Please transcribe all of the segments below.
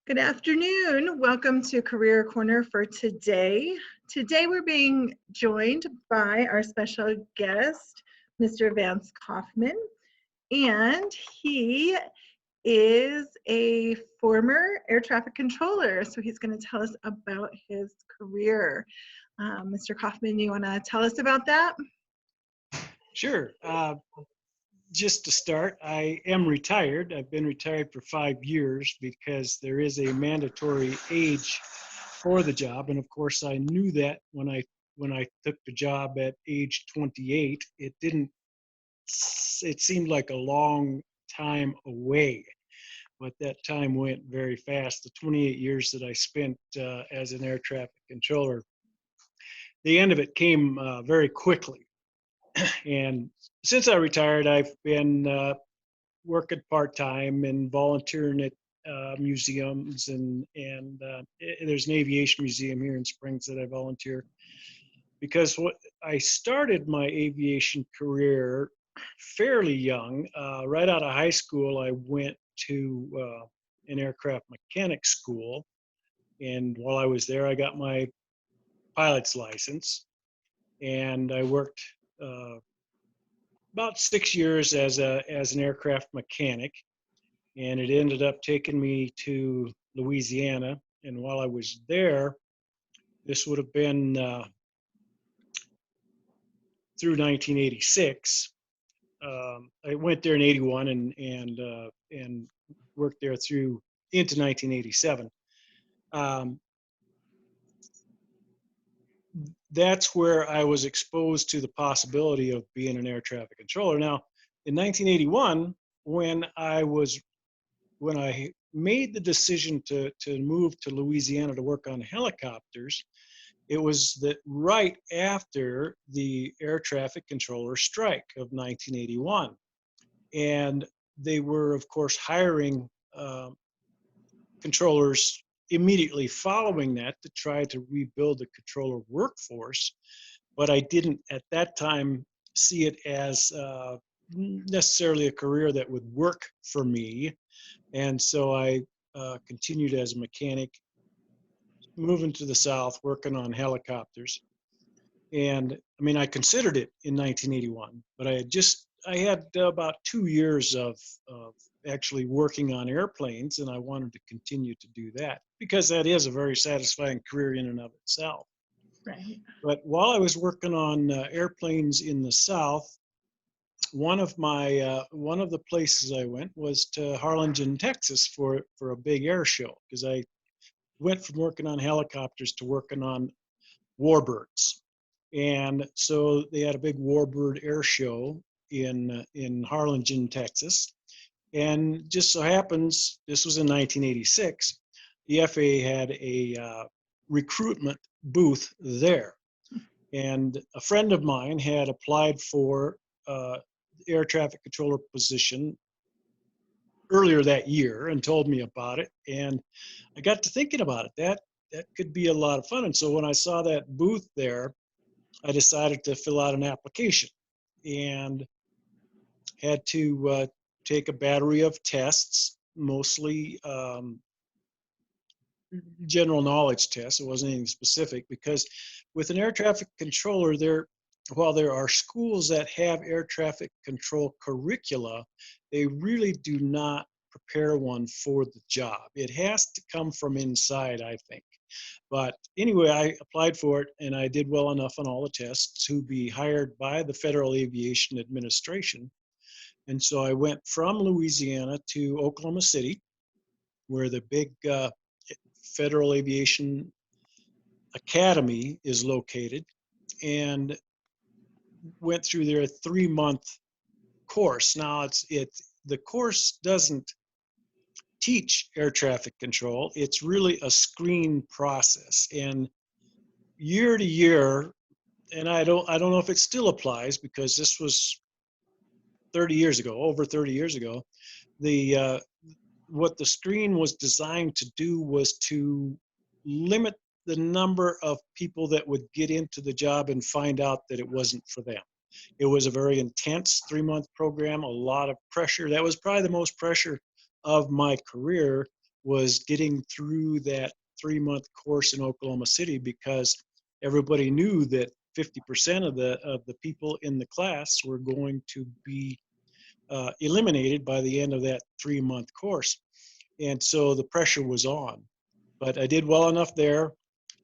Good afternoon. Welcome to Career Corner for today. Today we're being joined by our special guest, Mr. Vance Kauffman, and he is a former air traffic controller. So he's going to tell us about his career. Mr. Kauffman, you want to tell us about that? Sure. Just to start, I am retired. I've been retired for 5 years because there is a mandatory age for the job, and of course, I knew that when I took the job at age 28. It seemed like a long time away, but that time went very fast. The 28 years that I spent as an air traffic controller, the end of it came very quickly. And since I retired, I've been working part-time and volunteering at museums, and there's an aviation museum here in Springs that I volunteer, because I started my aviation career fairly young. Right out of high school, I went to an aircraft mechanic school, and while I was there, I got my pilot's license, and I worked about 6 years as an aircraft mechanic, and it ended up taking me to Louisiana. And while I was there, this would have been through 1986. I went there in '81 and worked there through into 1987. Um, that's where I was exposed to the possibility of being an air traffic controller. Now, in 1981, when I made the decision to move to Louisiana to work on helicopters, it was that right after the air traffic controller strike of 1981. And they were, of course, hiring controllers immediately following that to try to rebuild the controller workforce. But I didn't at that time see it as necessarily a career that would work for me. And so I continued as a mechanic, moving to the South, working on helicopters. And I mean, I considered it in 1981, but I had about 2 years of actually working on airplanes, and I wanted to continue to do that because that is a very satisfying career in and of itself. Right. But while I was working on airplanes in the South, one of the places I went was to Harlingen, Texas for a big air show, because I went from working on helicopters to working on warbirds. And so they had a big warbird air show in Harlingen, Texas. And just so happens, this was in 1986, the FAA had a recruitment booth there. And a friend of mine had applied for air traffic controller position earlier that year and told me about it. And I got to thinking about it. That could be a lot of fun. And so when I saw that booth there, I decided to fill out an application and had to take a battery of tests, mostly general knowledge tests. It wasn't anything specific, because with an air traffic controller, while there are schools that have air traffic control curricula, they really do not prepare one for the job. It has to come from inside, I think. But anyway, I applied for it, and I did well enough on all the tests to be hired by the Federal Aviation Administration. And so I went from Louisiana to Oklahoma City, where the big Federal Aviation Academy is located, and went through their 3-month course. Now, the course doesn't teach air traffic control. It's really a screen process, and year to year, and I don't know if it still applies, because this was 30 years ago, over 30 years ago. What the screen was designed to do was to limit the number of people that would get into the job and find out that it wasn't for them. It was a very intense 3-month program, a lot of pressure. That was probably the most pressure of my career, was getting through that 3-month course in Oklahoma City, because everybody knew that 50% of the people in the class were going to be eliminated by the end of that 3-month course. And so the pressure was on. But I did well enough there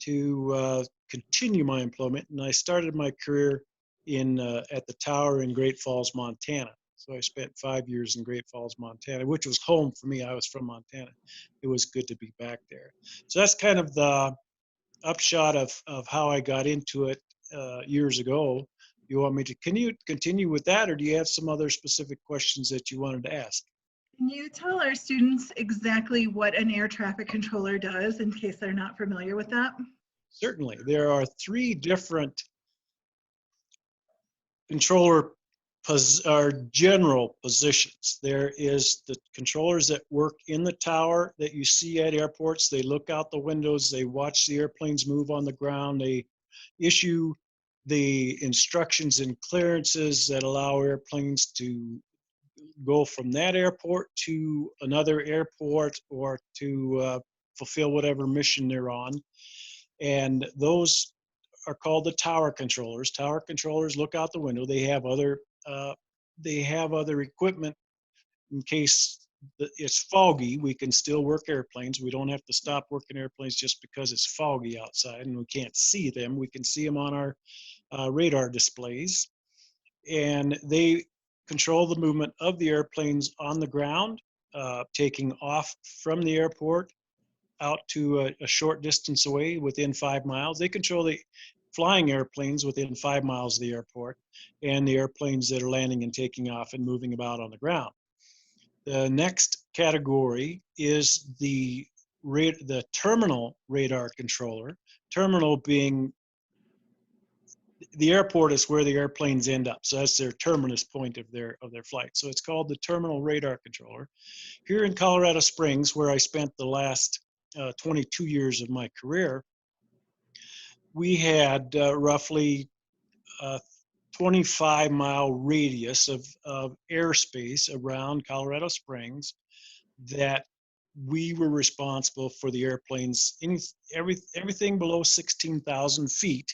to continue my employment, and I started my career in at the tower in Great Falls, Montana. So I spent 5 years in Great Falls, Montana, which was home for me. I was from Montana. It was good to be back there. So that's kind of the upshot of how I got into it years ago. You want me to continue with that, or do you have some other specific questions that you wanted to ask? Can you tell our students exactly what an air traffic controller does in case they're not familiar with that? Certainly. There are 3 different controller or general positions. There is the controllers that work in the tower that you see at airports. They look out the windows, they watch the airplanes move on the ground, they issue the instructions and clearances that allow airplanes to go from that airport to another airport, or to fulfill whatever mission they're on. And those are called the tower controllers. Tower controllers look out the window. Uh, they have other equipment in case it's foggy. We can still work airplanes. We don't have to stop working airplanes just because it's foggy outside and we can't see them. We can see them on our radar displays, and they control the movement of the airplanes on the ground, taking off from the airport out to a short distance away within 5 miles. They control the flying airplanes within 5 miles of the airport, and the airplanes that are landing and taking off and moving about on the ground. The next category is the terminal radar controller. Terminal being the airport is where the airplanes end up. So that's their terminus point of their flight. So it's called the terminal radar controller. Here in Colorado Springs, where I spent the last 22 years of my career, we had roughly a 25-mile radius of airspace around Colorado Springs that we were responsible for the airplanes. Everything below 16,000 feet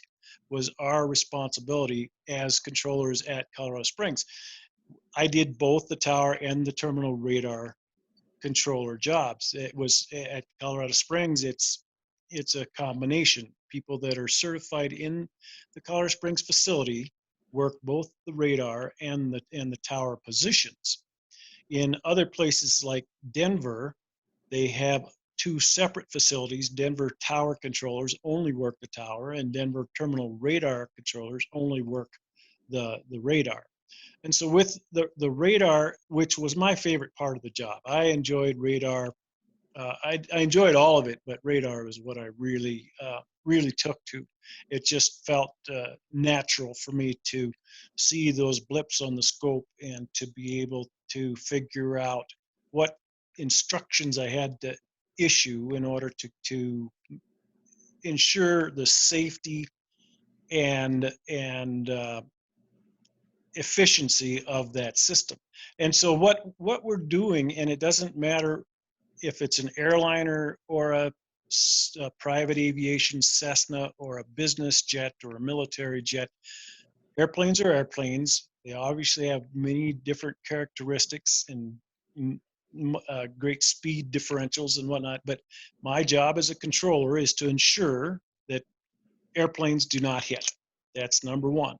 was our responsibility as controllers at Colorado Springs. I did both the tower and the terminal radar controller jobs. It was at Colorado Springs. It's a combination. People that are certified in the Colorado Springs facility work both the radar and the tower positions. In other places like Denver, they have 2 separate facilities. Denver tower controllers only work the tower, and Denver terminal radar controllers only work the radar. And so with the radar, which was my favorite part of the job, I enjoyed radar. I enjoyed all of it, but radar was what I really took to. It just felt natural for me to see those blips on the scope and to be able to figure out what instructions I had to issue in order to ensure the safety and efficiency of that system. And so what we're doing, and it doesn't matter if it's an airliner or a private aviation Cessna or a business jet or a military jet, airplanes are airplanes. They obviously have many different characteristics and great speed differentials and whatnot. But my job as a controller is to ensure that airplanes do not hit. That's number one.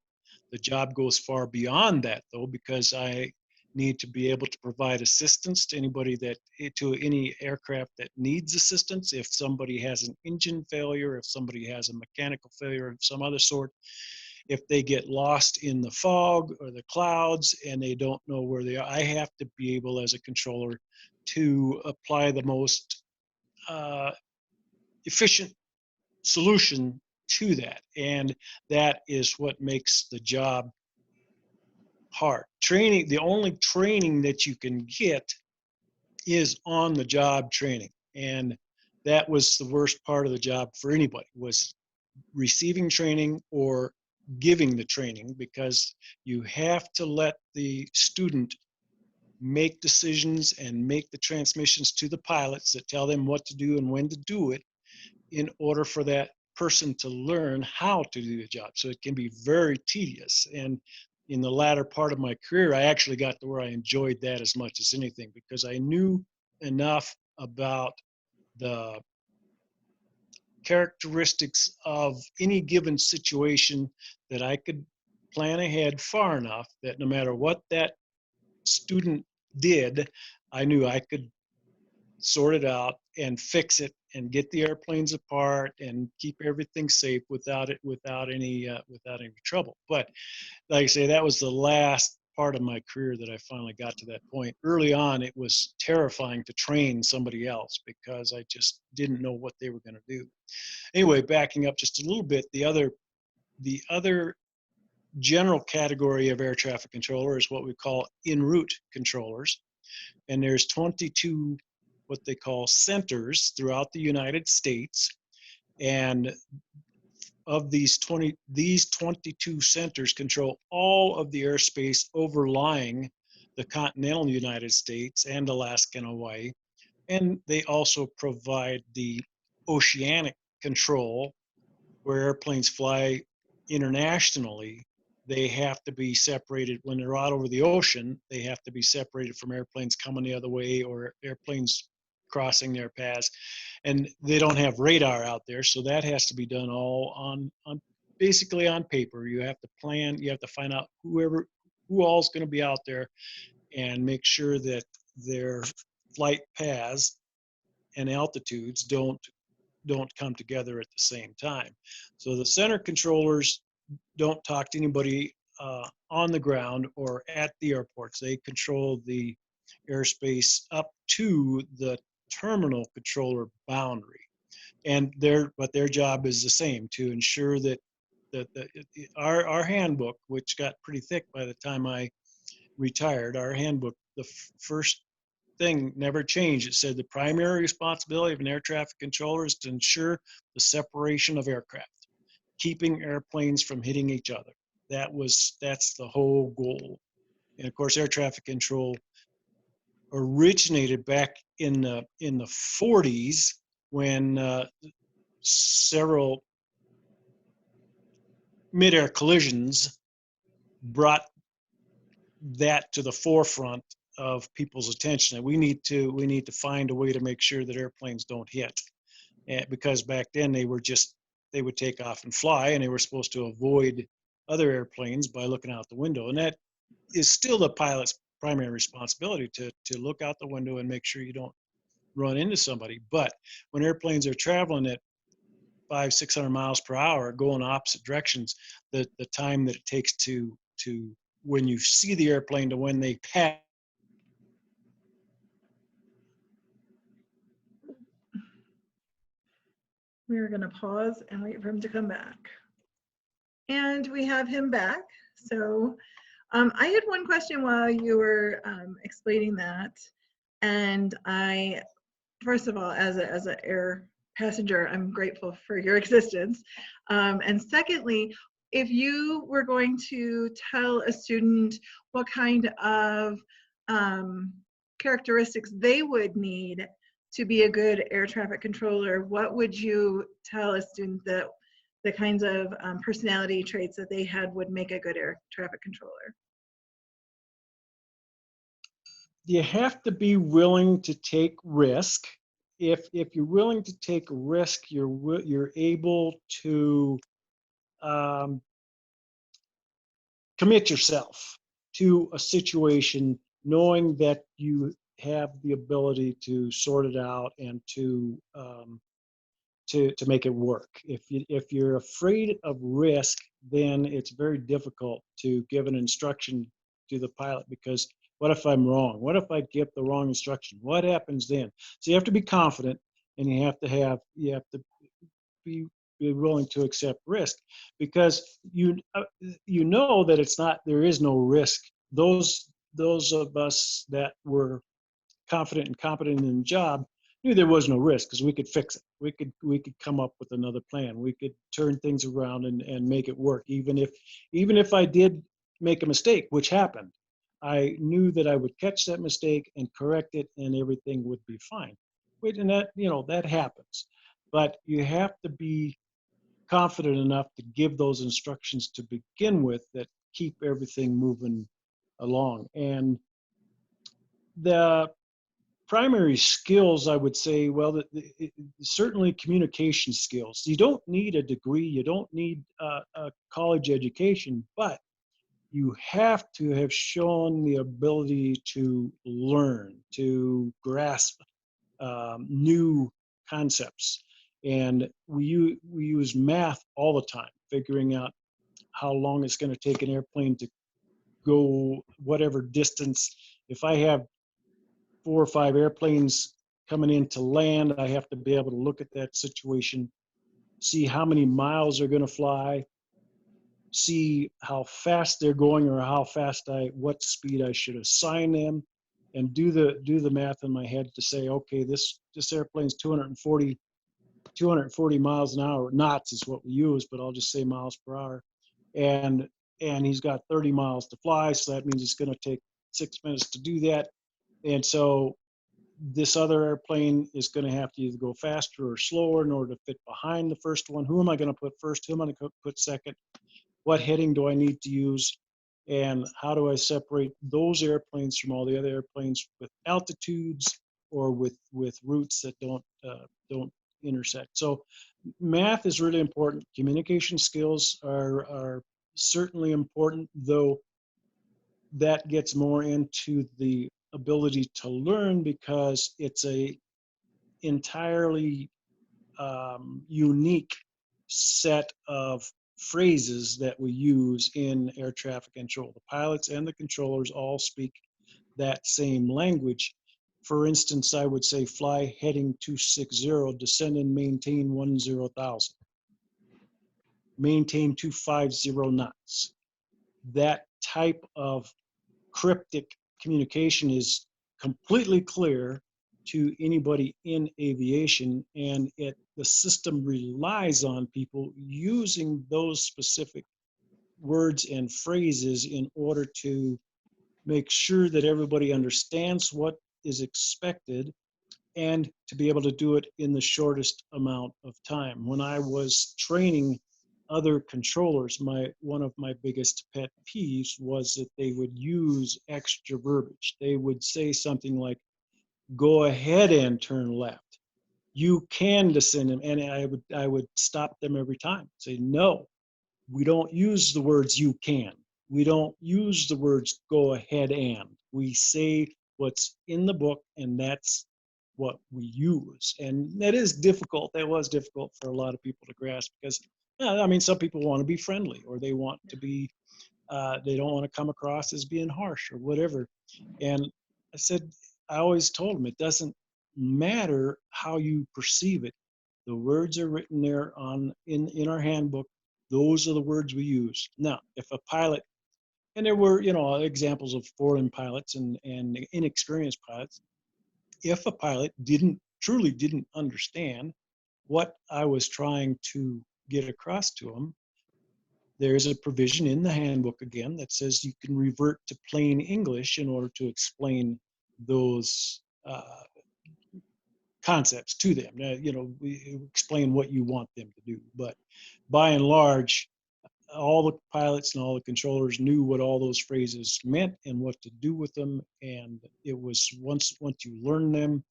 The job goes far beyond that, though, because I need to be able to provide assistance to to any aircraft that needs assistance. If somebody has an engine failure, if somebody has a mechanical failure of some other sort, if they get lost in the fog or the clouds and they don't know where they are, I have to be able as a controller to apply the most efficient solution to that. And that is what makes the job hard. Training, the only training that you can get is on the job training. And that was the worst part of the job for anybody, was receiving training or giving the training, because you have to let the student make decisions and make the transmissions to the pilots that tell them what to do and when to do it in order for that person to learn how to do the job. So it can be very tedious. And in the latter part of my career, I actually got to where I enjoyed that as much as anything because I knew enough about the characteristics of any given situation that I could plan ahead far enough that no matter what that student did, I knew I could sort it out and fix it and get the airplanes apart and keep everything safe without any trouble. But like I say, that was the last part of my career that I finally got to that point. Early on, it was terrifying to train somebody else because I just didn't know what they were going to do. Anyway, backing up just a little bit, the other general category of air traffic controller is what we call en route controllers. And there's 22 what they call centers throughout the United States. And of these 22 centers control all of the airspace overlying the continental United States and Alaska and Hawaii. And they also provide the oceanic control where airplanes fly internationally. They have to be separated when they're out over the ocean. They have to be separated from airplanes coming the other way or airplanes crossing their paths. And they don't have radar out there, so that has to be done all on basically on paper. You have to plan. You have to find out who all's going to be out there, and make sure that their flight paths and altitudes don't come together at the same time. So the center controllers don't talk to anybody on the ground or at the airports. They control the airspace up to the terminal controller boundary. And their job is the same, to ensure that our handbook, which got pretty thick by the time I retired, our handbook, the first thing never changed. It said the primary responsibility of an air traffic controller is to ensure the separation of aircraft, keeping airplanes from hitting each other. That's the whole goal. And of course, air traffic control originated back in the 40s when several mid-air collisions brought that to the forefront of people's attention. And we need to find a way to make sure that airplanes don't hit. And because back then they would take off and fly, and they were supposed to avoid other airplanes by looking out the window. And that is still the pilot's primary responsibility, to look out the window and make sure you don't run into somebody. But when airplanes are traveling at 500-600 miles per hour going opposite directions, the time that it takes to when you see the airplane to when they pass. We're going to pause and wait for him to come back. And we have him back. So I had one question while you were explaining that. And first of all, as an air passenger, I'm grateful for your existence. And secondly, if you were going to tell a student what kind of characteristics they would need to be a good air traffic controller, what would you tell a student that the kinds of personality traits that they had would make a good air traffic controller? You have to be willing to take risk. If you're willing to take a risk, you're able to commit yourself to a situation, knowing that you have the ability to sort it out and to make it work. If you're afraid of risk, then it's very difficult to give an instruction to the pilot, because what if I'm wrong? What if I give the wrong instruction? What happens then? So you have to be confident, and you have to be willing to accept risk, because you know that there is no risk. Those of us that were confident and competent in the job knew there was no risk, because we could fix it. We could come up with another plan. We could turn things around and make it work, even if I did make a mistake, which happened. I knew that I would catch that mistake and correct it and everything would be fine. Wait, and that, that happens. But you have to be confident enough to give those instructions to begin with that keep everything moving along. And the primary skills, I would say, well, certainly communication skills. You don't need a degree, you don't need a college education, but you have to have shown the ability to learn, to grasp new concepts. And we use math all the time, figuring out how long it's going to take an airplane to go whatever distance. If I have 4 or 5 airplanes coming in to land, I have to be able to look at that situation, see how many miles they're going to fly, see how fast they're going or what speed I should assign them, and do the math in my head to say, okay, this airplane's 240 miles an hour. Knots is what we use, but I'll just say miles per hour. And he's got 30 miles to fly, so that means it's going to take 6 minutes to do that. And so this other airplane is going to have to either go faster or slower in order to fit behind the first one. Who am I going to put first? Who am I going to put second? What heading do I need to use? And how do I separate those airplanes from all the other airplanes with altitudes or with routes that don't intersect? So math is really important. Communication skills are certainly important, though that gets more into the ability to learn because it's a entirely unique set of phrases that we use in air traffic control. The pilots and the controllers all speak that same language. For instance, I would say fly heading 260, descend and maintain 10,000, maintain 250 knots. That type of cryptic communication is completely clear to anybody in aviation, and the system relies on people using those specific words and phrases in order to make sure that everybody understands what is expected and to be able to do it in the shortest amount of time. When I was training other controllers, one of my biggest pet peeves was that they would use extra verbiage. They would say something like, go ahead and turn left. You can descend, and I would stop them every time. Say, no, we don't use the words you can. We don't use the words go ahead and. We say what's in the book, and that's what we use. And that is difficult. That was difficult for a lot of people to grasp because, I mean, some people want to be friendly or they want to be, they don't want to come across as being harsh or whatever. And I said, I always told them it doesn't matter how you perceive it. The words are written there in our handbook. Those are the words we use. Now, if a pilot, and there were, examples of foreign pilots and inexperienced pilots, if a pilot truly didn't understand what I was trying to get across to him, there's a provision in the handbook again that says you can revert to plain English in order to explain those concepts to them. We explain what you want them to do. But by and large, all the pilots and all the controllers knew what all those phrases meant and what to do with them. And it was once you learn them,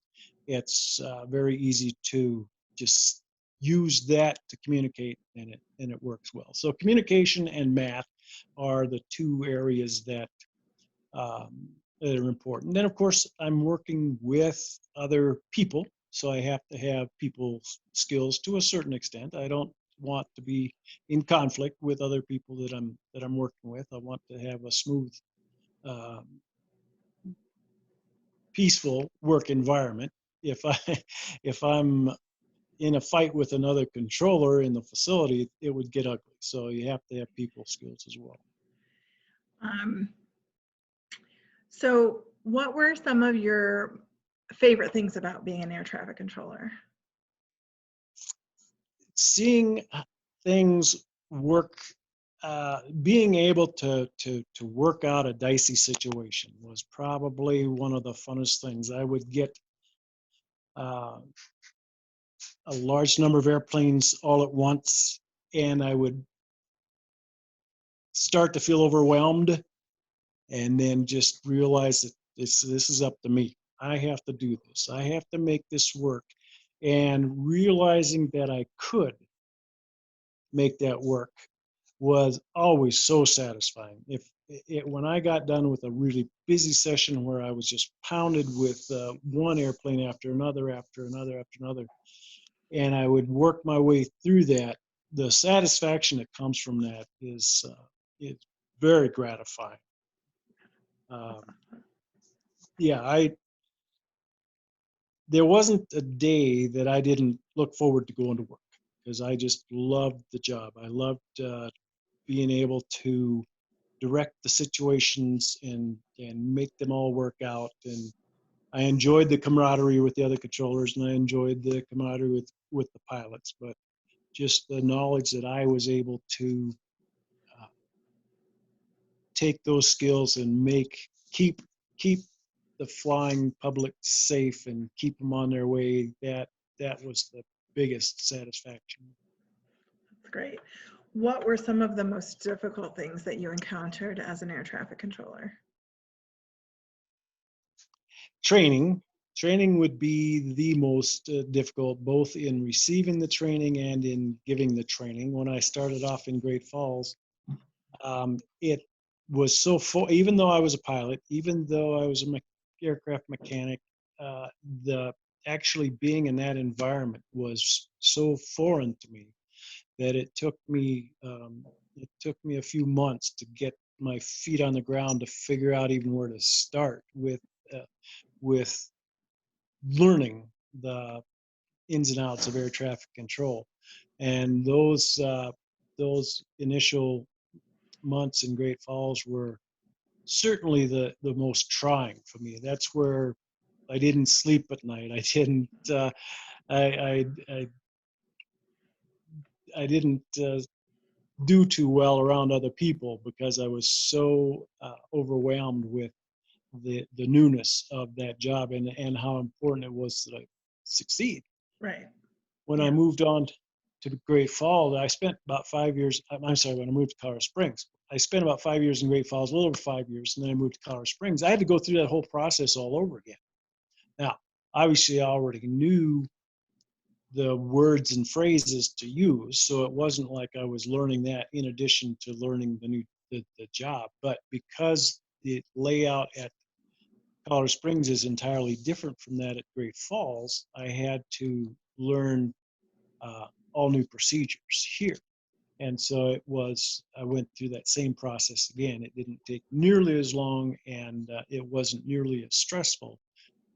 it's very easy to just use that to communicate, and it works well. So communication and math are the two areas that are important. Then, of course, I'm working with other people, so I have to have people skills to a certain extent. I don't want to be in conflict with other people that I'm working with. I want to have a smooth, um, peaceful work environment. If I if I'm in a fight with another controller in the facility, it would get ugly. So you have to have people skills as well. Um, so what were some of your favorite things about being an air traffic controller? Seeing things work being able to work out a dicey situation was probably one of the funnest things. I would get uh, a large number of airplanes all at once, and I would start to feel overwhelmed, and then just realize that this is up to me. I have to do this. I have to make this work, and realizing that I could make that work was always so satisfying. When I got done with a really busy session where I was just pounded with one airplane after another, and I would work my way through that, the satisfaction that comes from that is very gratifying. Um, yeah, there wasn't a day that I didn't look forward to going to work because I just loved the job. I loved being able to direct the situations and make them all work out. And I enjoyed the camaraderie with the other controllers, and I enjoyed the camaraderie with the pilots. But just the knowledge that I was able to uh, take those skills and keep the flying public safe and keep them on their way, that was the biggest satisfaction. That's great. What were some of the most difficult things that you encountered as an air traffic controller? Training would be the most difficult, both in receiving the training and in giving the training. When I started off in Great Falls, it was so full. Even though I was a pilot, even though I was a aircraft mechanic, the actually being in that environment was so foreign to me that it took me a few months to get my feet on the ground to figure out even where to start uh, with learning the ins and outs of air traffic control. And those initial months in Great Falls were certainly the most trying for me. That's where I didn't sleep at night. I didn't I, I I didn't do too well around other people because I was so overwhelmed with the newness of that job and how important it was that I succeed. Right. When I Yeah. moved on to Great Falls, I spent about 5 years. I'm sorry, when I moved to Colorado Springs, I spent about 5 years in Great Falls, a little over 5 years, and then I moved to Colorado Springs. I had to go through that whole process all over again. Now, obviously, I already knew the words and phrases to use, so it wasn't like I was learning that in addition to learning the job. But because the layout at Colorado Springs is entirely different from that at Great Falls, I had to learn all new procedures here. And so I went through that same process again. It didn't take nearly as long, and it wasn't nearly as stressful,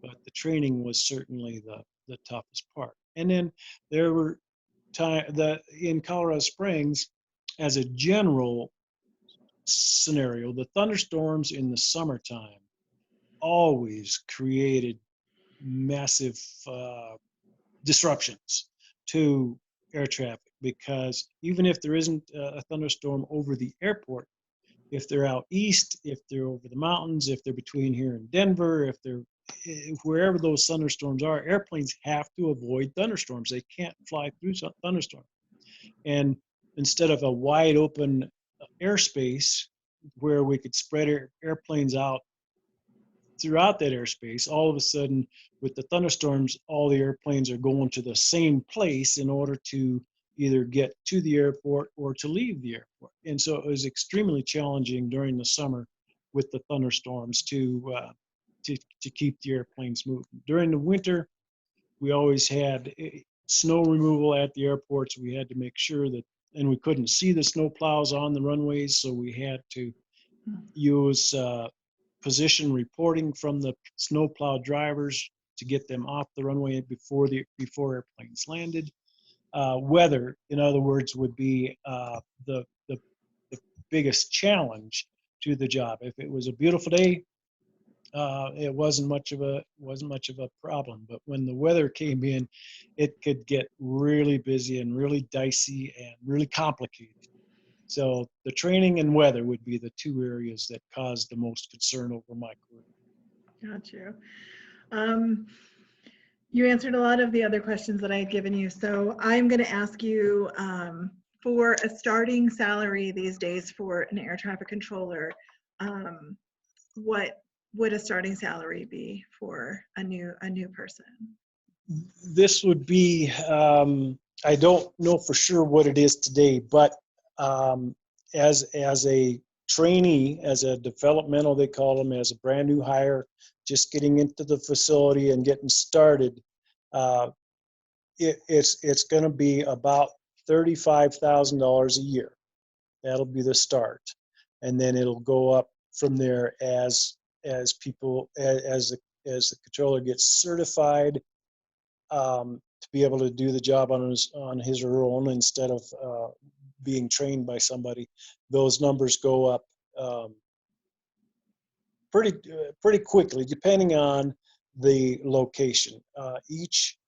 but the training was certainly the toughest part. And then there were in Colorado Springs, as a general scenario, the thunderstorms in the summertime always created massive disruptions to air traffic because even if there isn't a thunderstorm over the airport, if they're out east, if they're over the mountains, if they're between here and Denver, if they're wherever those thunderstorms are, airplanes have to avoid thunderstorms. They can't fly through thunderstorms. And instead of a wide open airspace where we could spread airplanes out throughout that airspace, all of a sudden, with the thunderstorms, all the airplanes are going to the same place in order to either get to the airport or to leave the airport. And so it was extremely challenging during the summer with the thunderstorms to keep the airplanes moving. During the winter, we always had snow removal at the airports. We had to make sure that, and we couldn't see the snow plows on the runways, so we had to use position reporting from the snowplow drivers to get them off the runway before airplanes landed. Weather, in other words, would be the biggest challenge to the job. If it was a beautiful day, it wasn't much of a problem. But when the weather came in, it could get really busy and really dicey and really complicated. So the training and weather would be the two areas that caused the most concern over my career. Got you. Um, you answered a lot of the other questions that I had given you. So I'm going to ask you for a starting salary these days for an air traffic controller, what would a starting salary be for a new person? This would be, I don't know for sure what it is today, but um, as a trainee, as a developmental, they call them, as a brand new hire, just getting into the facility and getting started, uh, it's going to be about $35,000 a year. That'll be the start, and then it'll go up from there as people as the controller gets certified, to be able to do the job on his or her own instead of being trained by somebody. Those numbers go up pretty quickly, depending on the location. Each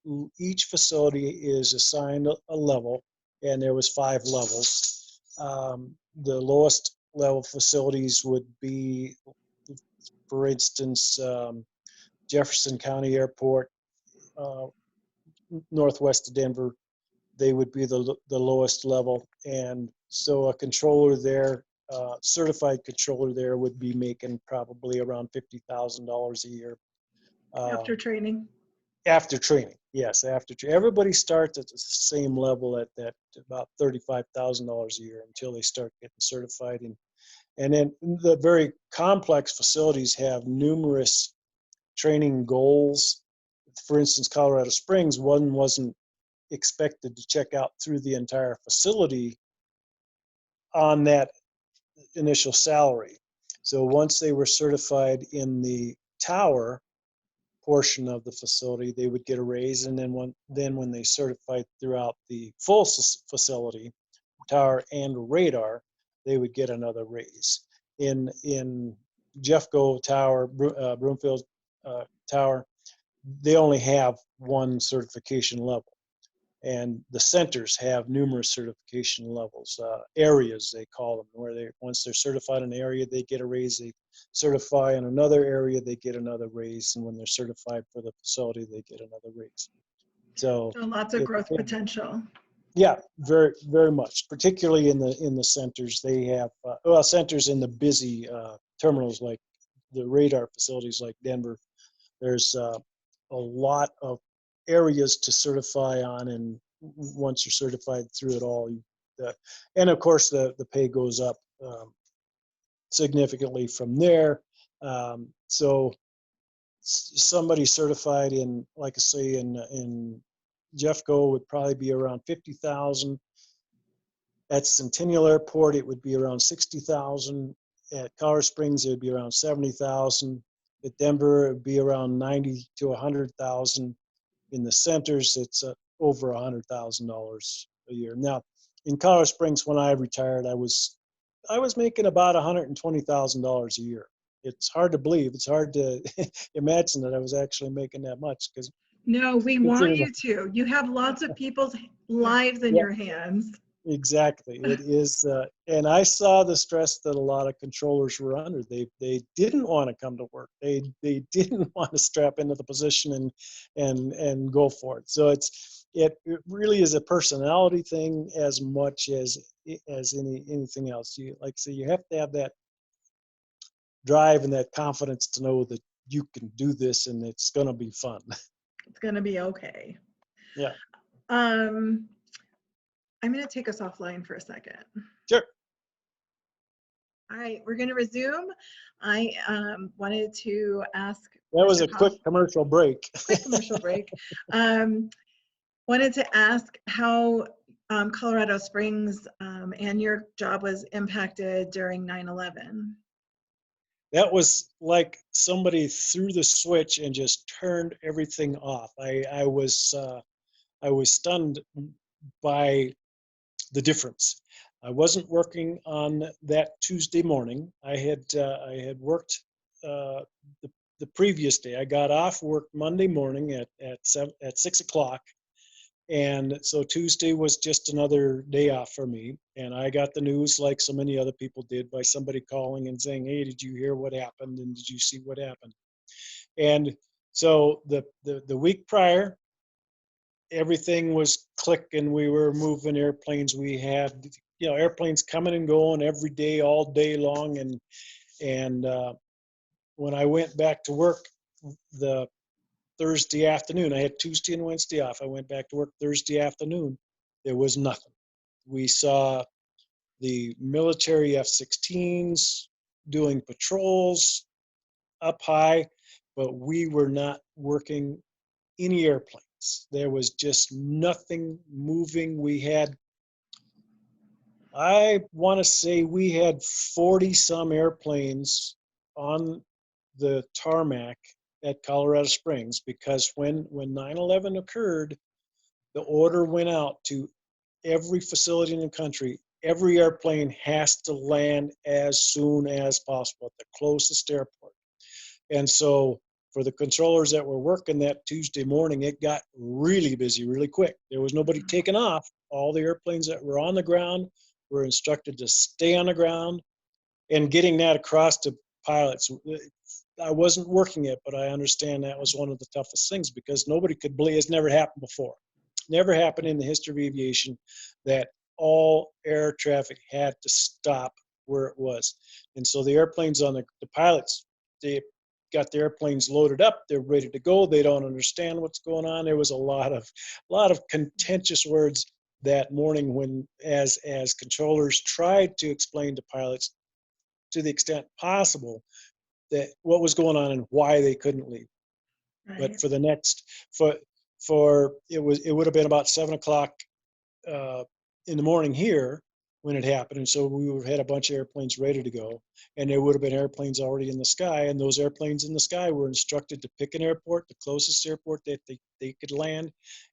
facility is assigned a level, and there was 5 levels. The lowest level facilities would be, for instance, Jefferson County Airport, uh, northwest of Denver. They would be the lowest level, and so a controller there, certified controller there, would be making probably around $50,000 a year. After training? After training, yes, everybody starts at the same level at that about $35,000 a year until they start getting certified. And then the very complex facilities have numerous training goals. For instance, Colorado Springs, one wasn't expected to check out through the entire facility on that initial salary. So once they were certified in the tower portion of the facility, they would get a raise, and then when they certified throughout the full facility, tower and radar, they would get another raise. In Jeffco Tower, Broomfield Tower, they only have one certification level. And the centers have numerous certification levels, areas they call them, where once they're certified in an area, they get a raise. They certify in another area, they get another raise, and when they're certified for the facility, they get another raise. So So lots of growth potential. yeah, very very much. Particularly in the centers, they have centers in the busy terminals like the radar facilities like Denver. There's a lot of areas to certify on, and once you're certified through it all, and of course the pay goes up significantly from there. So somebody certified in, like I say, in Jeffco would probably be around 50,000. At Centennial Airport, it would be around 60,000. At Colorado Springs, it would be around 70,000. At Denver, it would be around 90 to 100,000. In the centers, it's over $100,000 a year. Now, in Colorado Springs, when I retired, I was making about $120,000 a year. It's hard to believe. It's hard to imagine that I was actually making that much, because No, we want you to. You have lots of people's lives in yeah, your hands. exactly. It is, and I saw the stress that a lot of controllers were under. They didn't want to come to work. They didn't want to strap into the position and go for it. So it really is a personality thing as much as anything else. You, like I say, you have to have that drive and that confidence to know that you can do this and it's going to be fun. It's going to be okay. Yeah. I'm going to take us offline for a second. Sure. All right, we're going to resume. I wanted to ask. That was Mr. a quick commercial break. Quick commercial break. Wanted to ask how Colorado Springs and your job was impacted during 9/11. That was like somebody threw the switch and just turned everything off. I was stunned by the difference. I wasn't working on that Tuesday morning. I had worked the previous day. I got off work Monday morning at 6 o'clock, And so Tuesday was just another day off for me. And I got the news like so many other people did by somebody calling and saying, "Hey, did you hear what happened? And did you see what happened?" And so the week prior, everything was clicking. We were moving airplanes. We had, airplanes coming and going every day, all day long. And when I went back to work the Thursday afternoon, I had Tuesday and Wednesday off. I went back to work Thursday afternoon. There was nothing. We saw the military F-16s doing patrols up high, but we were not working any airplanes. There was just nothing moving. I want to say we had 40 some airplanes on the tarmac at Colorado Springs, because when 9/11 occurred, the order went out to every facility in the country. Every airplane has to land as soon as possible at the closest airport. And so for the controllers that were working that Tuesday morning, it got really busy really quick. There was nobody taking off. All the airplanes that were on the ground were instructed to stay on the ground, and getting that across to pilots. I wasn't working it, but I understand that was one of the toughest things, because nobody could believe it's never happened before. Never happened in the history of aviation that all air traffic had to stop where it was. And so the airplanes on the pilots, they got the airplanes loaded up, they're ready to go, they don't understand what's going on. There was a lot of contentious words that morning, when as controllers tried to explain to pilots to the extent possible that what was going on and why they couldn't leave. But Right. for the next for it would have been about 7 o'clock uh, in the morning here when it happened, and so we would have had a bunch of airplanes ready to go, and there would have been airplanes already in the sky, and those airplanes in the sky were instructed to pick an airport, the closest airport that they could land,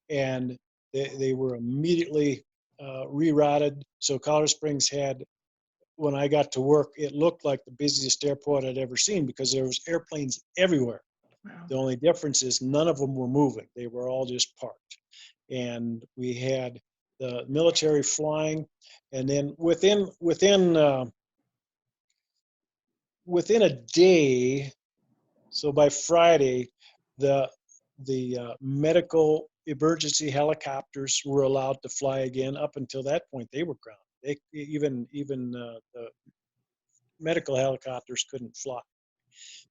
and they were immediately rerouted. So Colorado Springs had, when I got to work, it looked like the busiest airport I'd ever seen, because there was airplanes everywhere. Wow. The only difference is none of them were moving. They were all just parked. And we had the military flying, and then within a day, so by Friday, the medical emergency helicopters were allowed to fly again. Up until that point, they were grounded. Even the medical helicopters couldn't fly,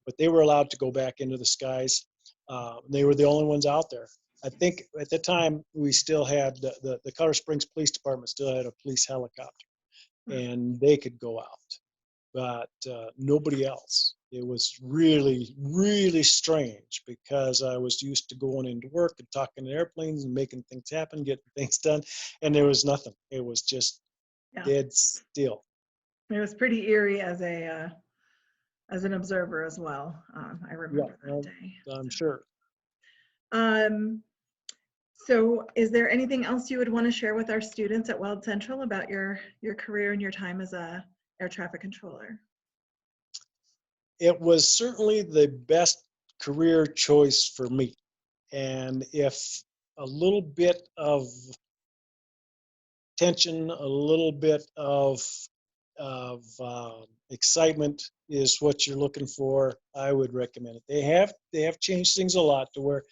but they were allowed to go back into the skies. They were the only ones out there. I think at the time we still had the Colorado Springs Police Department still had a police helicopter, and they could go out, but nobody else. It was really, really strange, because I was used to going into work and talking to airplanes and making things happen, getting things done, and there was nothing. It was just Yeah. dead still. It was pretty eerie as an observer as well. I Yeah, remember that day. I'm sure. Um, so is there anything else you would want to share with our students at Weld Central about your career and your time as a air traffic controller? It was certainly the best career choice for me. And if a little bit of tension, a little bit of excitement is what you're looking for, I would recommend it. They have changed things a lot to where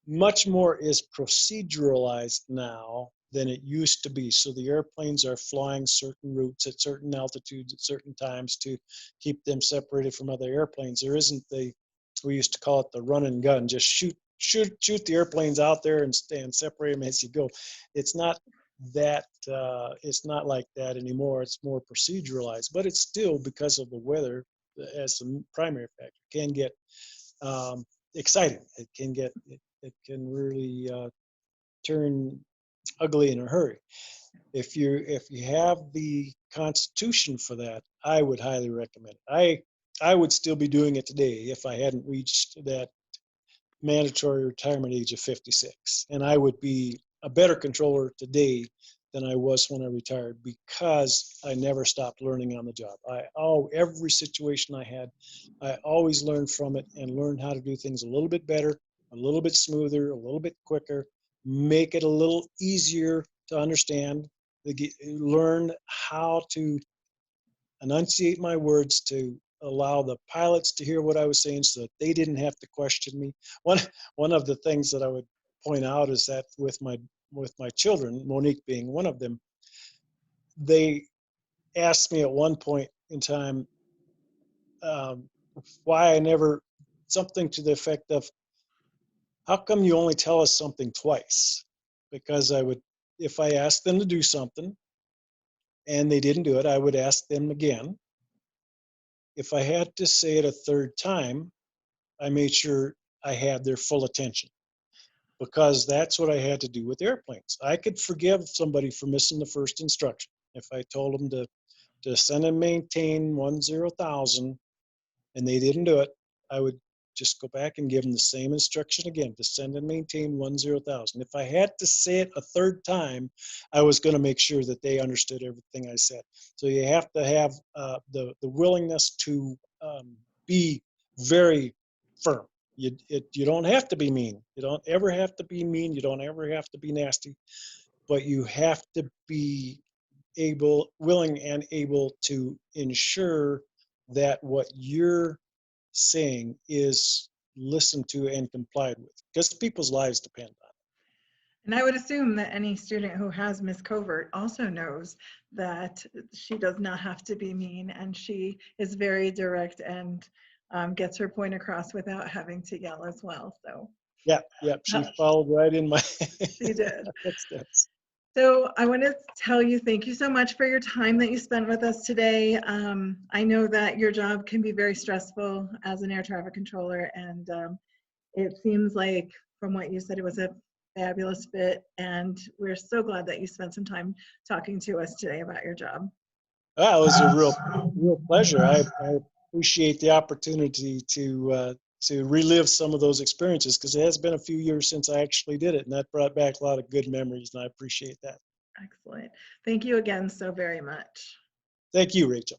much more is proceduralized now than it used to be. So the airplanes are flying certain routes at certain altitudes at certain times to keep them separated from other airplanes. There isn't we used to call it the run and gun, just shoot the airplanes out there and separate them as you go. It's not it's not like that anymore. It's more proceduralized, but it's still, because of the weather as the primary factor, can get exciting. It can really turn ugly in a hurry. If you have the constitution for that, I would highly recommend it. I would still be doing it today if I hadn't reached that mandatory retirement age of 56. And I would be a better controller today than I was when I retired, because I never stopped learning on the job. Every situation I had, I always learned from it and learned how to do things a little bit better, a little bit smoother, a little bit quicker. make it a little easier to understand, learn how to enunciate my words to allow the pilots to hear what I was saying so that they didn't have to question me. One one of the things that I would point out is that with my children, Monique being one of them, they asked me at one point in time um, why I never, something to the effect of, how come you only tell us something twice? Because I would, if I asked them to do something and they didn't do it, I would ask them again. If I had to say it a third time, I made sure I had their full attention, because that's what I had to do with airplanes. I could forgive somebody for missing the first instruction. If I told them to send and maintain 10,000 and they didn't do it, I would just go back and give them the same instruction again to send and maintain 10,000. If I had to say it a third time, I was going to make sure that they understood everything I said. So you have to have the willingness to be very firm. You don't have to be mean. You don't ever have to be mean. You don't ever have to be nasty, but you have to be willing and able to ensure that what you're saying is listened to and complied with, because people's lives depend on it. And I would assume that any student who has Miss Covert also knows that she does not have to be mean, and she is very direct and gets her point across without having to yell as well. So Yeah, she followed right in my she did. footsteps. So I want to tell you, thank you so much for your time that you spent with us today. I know that your job can be very stressful as an air traffic controller, and it seems like from what you said, it was a fabulous fit, and we're so glad that you spent some time talking to us today about your job. It was a real pleasure. I appreciate the opportunity to relive some of those experiences, because it has been a few years since I actually did it, and that brought back a lot of good memories, and I appreciate that. Excellent. Thank you again so very much. Thank you, Rachel.